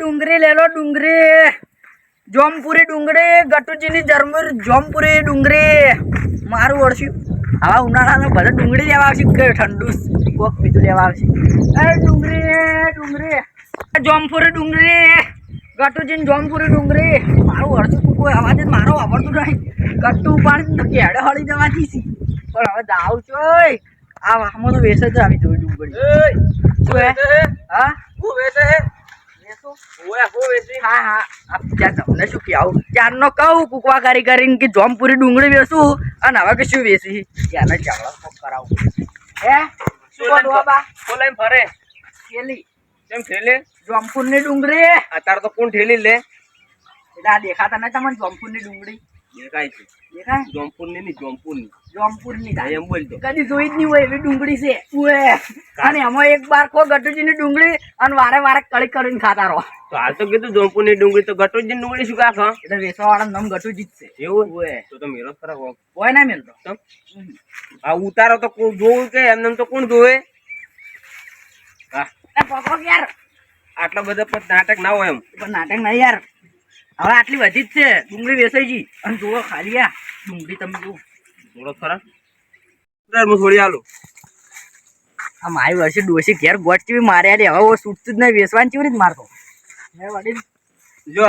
ડુંગળી લે લો ડુંગળી જોમપુરી ડુંગળી ગટુજીની જરમુર જોમપુરી ડુંગળી મારું ઓળખ્યું હવે ઉનાળામાં બધા ડુંગળી લેવા આવશે કે ઠંડુ કોક બીજું લેવા આવશે અરે ડુંગળી જોમપુરી ડુંગળી ગટુજીની જોમપુરી ડુંગળી મારું ઓળખ્યું કોઈ અવાજ જ મારો વાપરતું નહીં ગટ્ટુ પાણી કેડે હળી જવાથી સી પણ હવે જાઉં છું આ વાહમાં તો વેસે જ આવી જોઈ ડુંગળી શું હે હા હું વેસે તમને શું કેવું ત્યારનો કહું કુકવા કરીને કે જોમપુરી ડુંગળી વેચું અને હવે કે શું વેચી ત્યાંને ચાવડા કરાવું હે શું ફરે થેલી કેમ થેલી જોમપુરની ડુંગળી અત્યારે તો કોણ થેલી લે એટલે આ દેખાતા નહીં તમને જોમપુરની ડુંગળી દેખાય છે દેખાય જોમપુરની નહીં જોમપુરની એમ બોલતો કદી જોઈ જ નહીં હોય એવી ડુંગળી છે ઉએ અને એમાં એક બાર કો ગટુજીની ડુંગળી અને વારે વારે કળી કરીને ખાતા રહો તો હાલ તો કીધું જોમપુરની ડુંગળી તો ગટુજીની ડુંગળી શું કાખ એટલે વેચવા વાળા નામ ગટુજી જ છે એવું હોય તો મેરો ખરા હોય ના મેલતો આ ઉતારો તો કોણ જોવું કે એમને તો કોણ જોવે હા પકડો યાર આટલા બધા પણ નાટક ના હોય એમ પણ નાટક નહીં યાર હવે આટલી વધી જ છે ડુંગળી વેચાઈ ગઈ અને જોવો ખાલી આ ડુંગળી તમે જુઓ થોડો ખરા હું થોડી આલું આ મારી વર્ષે ડોસી ઘેર ગોટ ચીવી માર્યા રે હવે છૂટતું જ નહીં વેચવાની ચીવી જ મારતો મેં વડીલ જો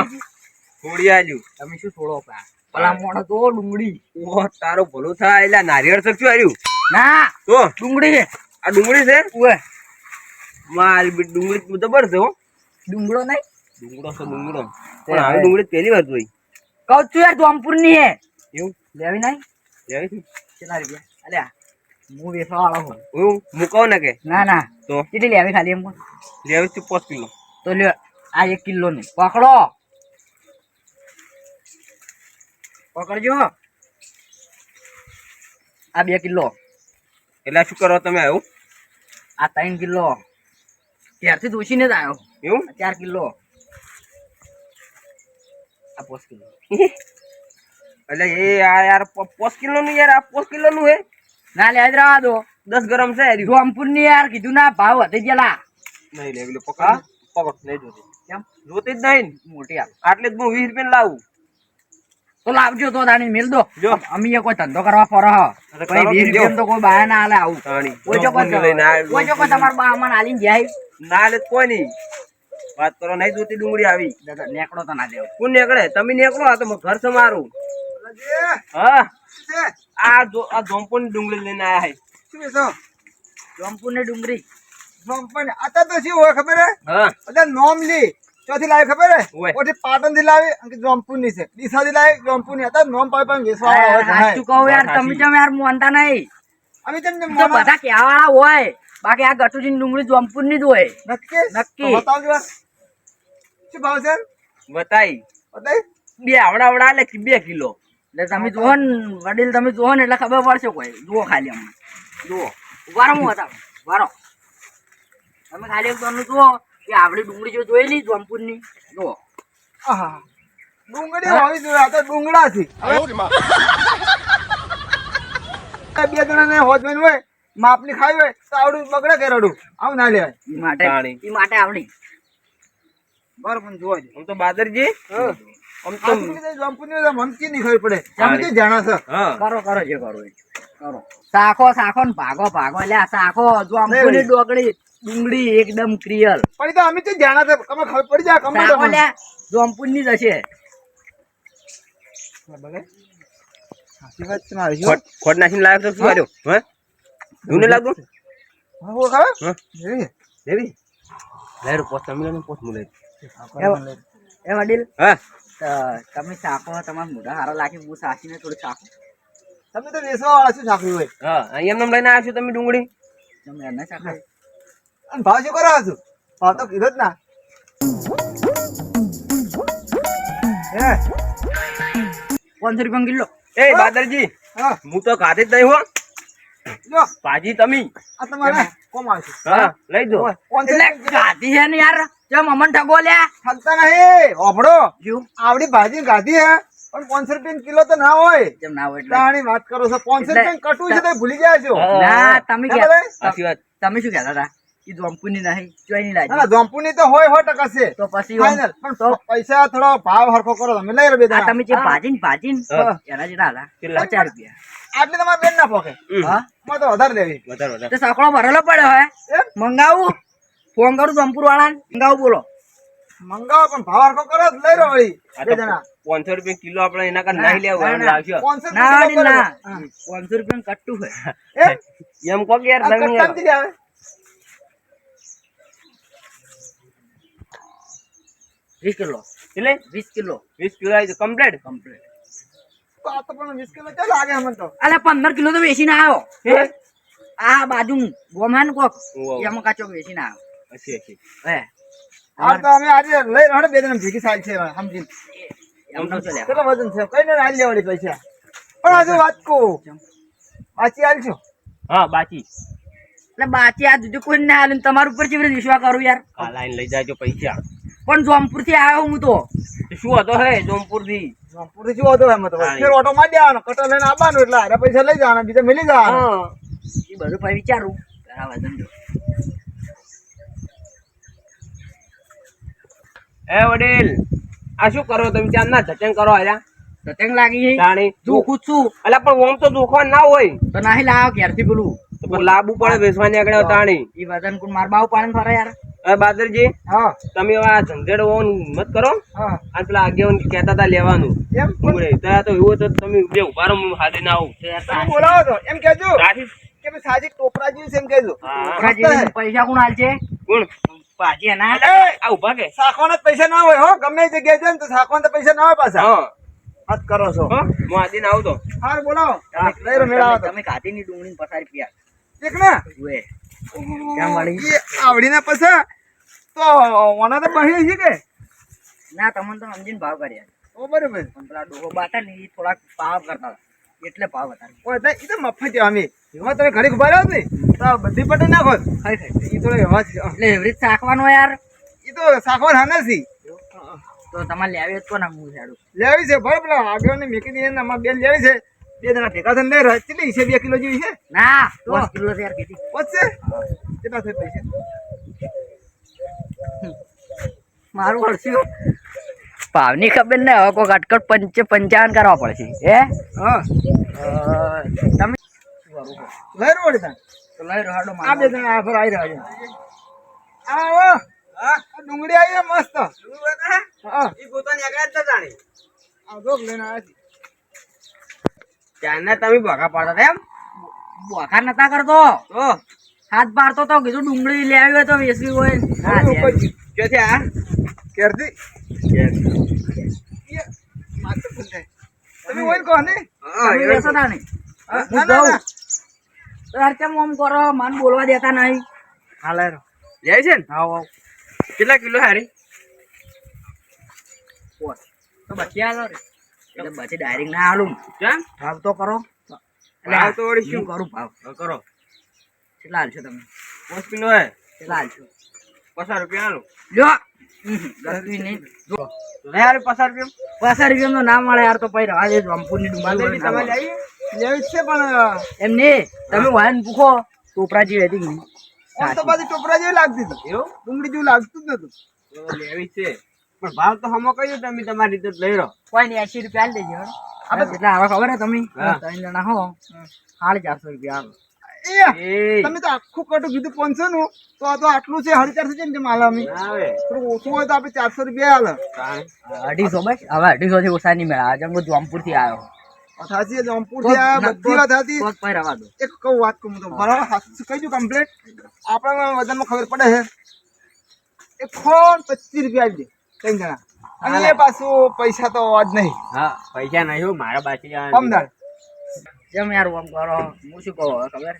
થોડી આલ્યું તમે શું થોડો પેલા મોણો તો ડુંગળી ઓ તારો ભલો થાય એટલે નારિયેળ શક શું આવ્યું ના તો ડુંગળી છે આ ડુંગળી છે ઓએ મારી ડુંગળી જબર છે હો ડુંગળો નહીં ડુંગળો છે ડુંગળો પણ આવી ડુંગળી પહેલી વાર જોઈ કહું છું યાર જોમપુરની હે એવું લેવી નહીં લેવી કેટલા રૂપિયા અલ્યા હું વેચવા વાળો હું હું મૂકવ ને કે ના તો કેટલી લેવી ખાલી એમ લેવી છે 5 કિલો તો લ્યો આ 1 કિલો ને પકડો પકડજો આ 2 કિલો એટલે શું કરો તમે આવ્યું આ 3 કિલો ત્યારથી દોશીને જ આવ્યો એવું 4 કિલો આ 5 કિલો એટલે એ આ યાર 5 કિલો નું યાર આ 5 કિલો નું હે ના લે રહેવા દો 10 ગરમ છે જોમપુર ની યાર કીધું ના ભાવ વધી ગયેલા નહીં લેવી લો પકડ નહીં જોતી કેમ જોતી જ નહીં મોટી આટલે જ હું 20 રૂપિયા લાવું તો લાવજો તો દાણી મેલ દો જો અમે કોઈ ધંધો કરવા ફરો પછી 20 રૂપિયા તો કોઈ બાય ના આલે આવું કોઈ જો કોઈ તમાર બા અમને આલીને જાય ના લે કોઈ નહીં વાત કરો નહીં જોતી ડુંગળી આવી દાદા નેકડો તો ના દેવ કોણ નેકડે તમે નેકડો આ તો ઘર છે મારું હા આ જોમપુરની ડુંગળી લઈને આયા હે શું વેચો જોમપુરની ડુંગળી જોમપુર આતા તો શું હોય ખબર હે હા બધા નોમ લી ચોથી લાવી ખબર હે ઓથી પાટણ થી લાવી અને જોમપુરની છે ડીસા થી લાવી જોમપુરની આતા નોમ પાઈ પાઈ વેચવા હોય સાચું કહું યાર તમે જેમ યાર મોનતા નહીં અમે તેમ તો બધા કેવાળા હોય બાકી આ ગટુજીની ડુંગળી જોમપુરની જ હોય નક્કી બતાવજો શું ભાવ છે બતાઈ બે આવડા લે 2 કિલો એટલે તમે જોવો ને વડીલ તમે જોવો ને એટલે ખબર પડશે કોઈ જુઓ ખાલી અમને જુઓ વારો હતા વારો તમે ખાલી એક દોનું જુઓ કે આપડી ડુંગળી જો જોયેલી જોમપુરની જુઓ ડુંગળી હોવી જોઈએ આ તો ડુંગળા છે બે જણા ને હોજમેન હોય માપની ખાવી હોય તો આવડું બગડે કે રડું આવું ના લેવાય એ માટે આવડી બરોબર જોવા આમ તો બાદરજી આમ તો જોમપુરની મમકી નહીં ખબર પડે તમે જાણો છો કરો જે કરો સાખો ને ભાગો લે સાખો જોમપુરની ડુંગળી એકદમ ક્લિયર પણ તો અમે તો જાણા છો તમે ખબર પડી જાય કમ લે જોમપુરની જ હશે સાચી વાત છે મારી ખોટ નાખીને લાવ્યો તો શું આવ્યો હે જોને લાગો હા ખબર લેવી લેરો પોસ્ટ મિલન પોસ્ટ મુલે એ વડીલ હા તમે સાખો તમારા મોઢા હારા લાગે હું સાચીને થોડું સાખો તમે તો વેસવા વાળા શું સાખી હોય હા અહીંયા નામ લઈને આવ્યા છો તમે ડુંગળી તમે એને સાખાય અને ભાવ શું કરો છો ભાવ તો કીધો જ ના હે 500 રૂપિયા કિલો એ બાદરજી હા હું તો ખાતે જ નહીં હો લો ભાજી તમે આ તમારે કોમ આવશે હા લઈ દો એટલે ગાધી હે ને યાર જેમ અમન ઠગો લે ઠગતા નહીં ઓભડો આવડી ભાજી ગાધી હે પણ 500 રૂપિયા કિલો તો ના હોય જેમ ના હોય તાણી વાત કરો છો 500 રૂપિયા કટું છે તો ભૂલી ગયા છો ના તમે કે સાચી વાત તમે શું કહેતા હતા ઈ જોમપુરની નહીં ચોયની લાજી ના જોમપુરની તો હોય 100% છે તો પછી ફાઇનલ પણ પૈસા થોડો ભાવ હરખો કરો તમે લઈ લો બે આ જણા તમે જે ભાજીન એના જેટલા હતા 50 રૂપિયા આટલી તમારે બેન ના પોકે હા માં તો વધારે લેવી તો સકડો ભરેલો પડ્યો હે મંગાવું ફોન કરું જમપુર વાળાને મંગાવું બોલો મંગાવો પણ ભાવ હરખો કરો તો લઈ લો વળી બે જણા 500 રૂપિયા કિલો આપણે એના કર નહીં લેવું એમ લાવશે 500 ના વાળી ના હા. 500 રૂપિયા કટ્ટું હે એમ કો કે યાર આ તમે કટ્ટામ થી આવે 20 કિલો એટલે 20 કિલો 20 કિલો આવી કમ્પ્લીટ તો આ તો પણ 20 કિલો ચાલ લાગે અમને તો અલે 15 કિલો તો વેચીને આવ્યો આ બાજુ ગોમાન કોક ઓહો. એમાં કાચો વેચીને આવ્યો હસી હે આ તો અમે આજે લઈ હડે બે જણા ભેગી સાલ છે સમજી એમ તો ચાલ્યા કેટલો વજન છે કઈ ને આલી લેવાડી પૈસા પણ આજે વાત કો આચી આલજો હા બાકી એટલે બાકી આ દૂધ કોઈ ના હાલે તમારા ઉપર કેવી રીતે વિશ્વાસ કરું યાર આ લાઈન લઈ જાજો પૈસા પણ જોમપુર થી આવ્યો હું તો તો શું હતો હે જોમપુર થી પૂરી જો હતો એમ તો ફેર ઓટો મારી દેવાનો કટો લઈને આવવાનું એટલે આરે પૈસા લઈ જવાના બીજા મેલી જવાના હા એ બધું પછી વિચારું કરાવા ધંધો એ વડીલ આ શું કરો તમે ત્યાં ના જચન કરો આયા સતંગ લાગી છે જાણી જોખું છું અલા પણ ઓમ તો દુખવા ના હોય તો નાહી લાવ ક્યારથી બોલું તો કોઈ લાંબુ પડે વેસવાની આગળ તાણી એ વજન કોણ માર બાવ પાણી ફરે યાર હવે બાદરજી હા તમે હવે આ ઝંઝેડ ઓન મત કરો હા અને પેલા આગેવાન કહેતા હતા લેવાનું એમ ઉમરે તો એવું તો તમે બે ઉભા રહો હું હાથે ના આવું તમે બોલાવો તો એમ કહેજો રાખી કે ભાઈ સાજી ટોપરા જેવી છે એમ કહેજો હા પૈસા કોણ હાલ છે કોણ પાછી એના આ ઉભા કે સાખવાના જ પૈસા ના હોય હો ગમે તે જગ્યાએ જાય ને તો સાખવાના તો પૈસા ના હોય પાછા હા હાથ કરો છો હો, હું આજે ના આવતો હાર બોલાવો લઈ લો મેળાવો તો તમે કાઢીની ડુંગળી પસારી પ્યા એક ના ઉએ કેમ વાળી એ આવડીને પછી તો ઓના તો બહી છે કે ના તમને તો સમજીને ભાવ કર્યા ઓ બરાબર પણ પેલા ડોહો બાટા ને એ થોડાક ભાવ કરતા હતા એટલે ભાવ હતા ઓય તો ઈ તો મફત છે અમે એમાં તમે ઘડી ઉભા રહ્યો ને તો બધી પટે નાખો ખાઈ ખાઈ ઈ થોડો એવા છે એટલે એવી રીતે શાકવાનો યાર ઈ તો સાખવાન હાને છે તો તમારે લેવી તો ના હું જાડું લેવી છે ભર પેલા આગળ ને મેકી દઈએ ને અમાર બેન લેવી છે બે જણા ભેગા થઈને લઈ રહ્યા કેટલી છે 2 કિલો જેવી છે ના 10 કિલો યાર કીધી પચશે કેટલા થાય પૈસા મારું વર્ષ્યું ભાવની ખબર ને હવે કોઈ અટકટ 55 કરવા પડશે હે હા તમે લઈ રો વળી તાન તો લઈ રહ્યો આ બે જણા આ ફર આવી રહ્યા છે આવો હા ડુંગળી આવી છે મસ્ત હા ઈ પોતાની આગળ જ જાણી આ જોક લઈને આવ્યા છે ત્યાંના તમે ભગા પાડતા હતા એમ બોખા નતા કરતો તો હાથ પાડતો તો કીધું ડુંગળી લેવી હોય તો વેચવી હોય હા લેવી. જો છે આ કેરથી ઈ માત્ર ભૂલ તમે ઓય કહો ને તમે વેચો તા નહીં ના હું ના કહું. ના તો યાર કેમ આમ કરો મન બોલવા દેતા નહીં હા લઈ રો જાય છે ને આવો કેટલા કિલો હારી તો બચી આલો રે એટલે બચી ડાયરેક્ટ ના આલું કેમ ભાવ તો કરો ભાવ તો વળી શું? હું કરું ભાવ હવે કરો કેટલા હાલશો તમે 5 કિલો હે કેટલા હાલશો 50 રૂપિયા આલો લ્યો ગસ્તી નહીં જો તો લે હારી 50 રૂપિયા 50 રૂપિયા ના મળે યાર તો પછી રવા દે રામપુરની બાદરજી ડુંગળી તમારે આવી લેવી જ છે પણ એમ નહીં તમે વાહન પૂછો ટોપરા જેવી હતી કે નહીં આમ તો પાછી ટોપરા જેવી લાગતી હતી એવું ડુંગળી જેવું લાગતું જ નતું તો લેવી છે પણ ભાવ તો હમો કહ્યું તમે તમારી રીતે જ લઈ રહો કોઈ નહીં 80 રૂપિયા આલી દેજો આપણે કેટલા આવે ખબર હે તમે હા. 3 જણા હો 450 રૂપિયા આવે એ એ તમે તો આખું કટું કીધું 500 નું તો આ તો આટલું છે 450 છે ને માલ અમે ના આવે થોડું ઓછું હોય તો આપણે 400 રૂપિયા હાલે તાણ. 250 બસ હવે 250 થી ઓછા નહીં મળે આજે હું જોમપુર થી આવ્યો સાચી જોમપુર થી આ બધી વાત હતી તો જ પછી રવા દો એક કહું વાત કહું તો બરાબર સાચું કહી દઉં કમ્પ્લીટ આપણા વજનમાં ખબર પડે છે એક ખોન 25 રૂપિયા આપી દે 3 જણા અને એ પાછું પૈસા તો જ નહીં હા પૈસા નહીં હો, મારા બાકી પમદાર જેમ યાર આમ કરો હું શું કહું હવે ખબર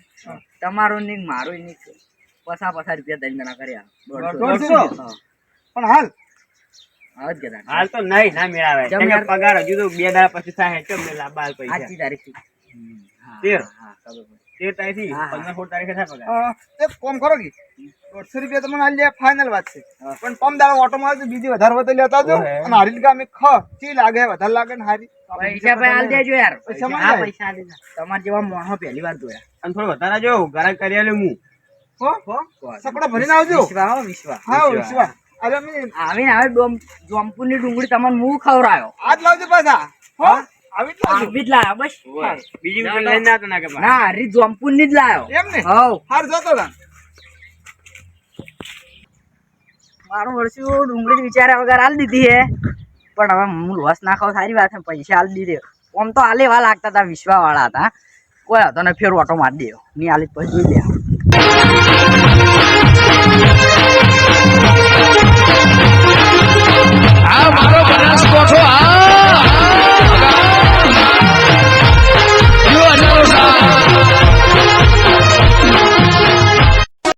તમારું નહીં મારું નહીં 50 રૂપિયા 3 જણા કર્યા 150 હા. પણ હાલ હવે જ કહેતા હાલ તો નહીં ના મેળાવે જેમ કેમ કે યાર- પગાર હજુ તો 2 દાડા પછી થાય કેમ મેલા બાર પૈસા આજની તારીખ થી 13 હા ખબર પડી. 13 તારીખથી હા, હા. 15 16 તારીખે થાય પગાર એક કોમ કરો કે 150 રૂપિયા તમને હાલ લે ફાઇનલ વાત છે હા. પણ પમદાર ઓટો માં બીજી વધારે વધુ લેતા જો ઓહે. અને હારી ગામે ખ ચી લાગે વધારે લાગે ને હારી પૈસા ભાઈ હાલ દેજો યાર પૈસા હા મળે. પૈસા હાલ દેજો તમારા જેવા મોણો પહેલી વાર જોયા અને થોડું વધારે જો ઘરાક કરી આલે હું હો સકડો ભરીને આવજો વિશ્વા હો વિશ્વા હા વિશ્વા અરે અમે આવીને હવે જોમપુરની ડુંગળી તમને હું ખવડાયો આજ લાવજો પાછા હો આવી જ લાવજો આવી જ લાયો બસ બીજી કોઈ લઈને ના તો ના કે ના હરી જોમપુરની જ લાયો એમ ને હવ હાર જોતો તા મારું વર્ષું ડુંગળી વિચાર્યા વગર હાલ દીધી હે પણ હવે હું લોસ ના ખાવ સારી વાત છે પૈસા હાલ દીધે આમ તો હાલે એવા લાગતા હતા વિશ્વા વાળા હતા કોઈ હતો ને ફેર ઓટો મારી દેવો ની હાલી પછી જોઈ લે